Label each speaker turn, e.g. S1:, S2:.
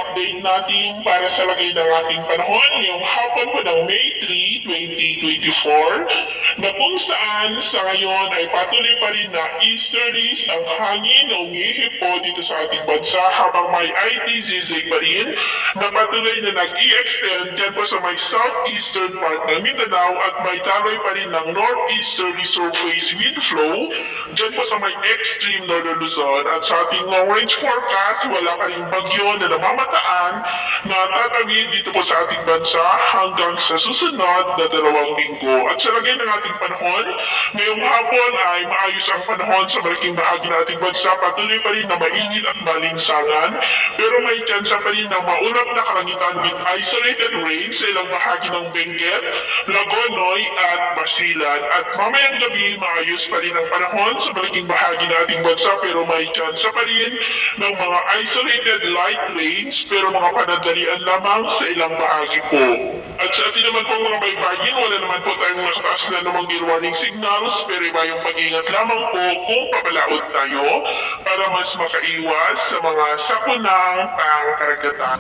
S1: update natin para sa lagay ng ating panahon ngayong hapon po ng May 3, 2024 na kung saan sa ngayon ay patuloy pa rin na easterlies ang hangin na umihip po dito sa ating bansa habang may ITZZ pa rin na patuloy na nag-i-extend dyan po sa may southeastern part ng Mindanao at may taloy pa rin ng northeasterly surface wind flow dyan po sa may extreme northern Luzon at sa ating long range forecast wala pa rin bagyo na namamataan na tatawid dito po sa ating bansa hanggang sa susunod na 2 linggo. At sa lagay ng ating panahon, ngayong hapon ay maayos ang panahon sa malaking bahagi ng ating bansa. Patuloy pa rin na mainit at malinsangan, pero may tsansa pa rin ng maulap na kalangitan with isolated rain sa ilang bahagi ng Benguet, Lagonoy at Basilan. At mamayang gabi, maayos pa rin ang panahon sa malaking bahagi ng ating bansa, pero may tsansa pa rin ng mga isolated light rains pero mga panandalian lamang sa ilang bahagi po. At sa atin naman po mga baybayin, wala naman po tayong nakataas na namang ear warning signals pero iba yung pag-ingat lamang po kung papalaot tayo para mas makaiwas sa mga sakunang pangkaragatan.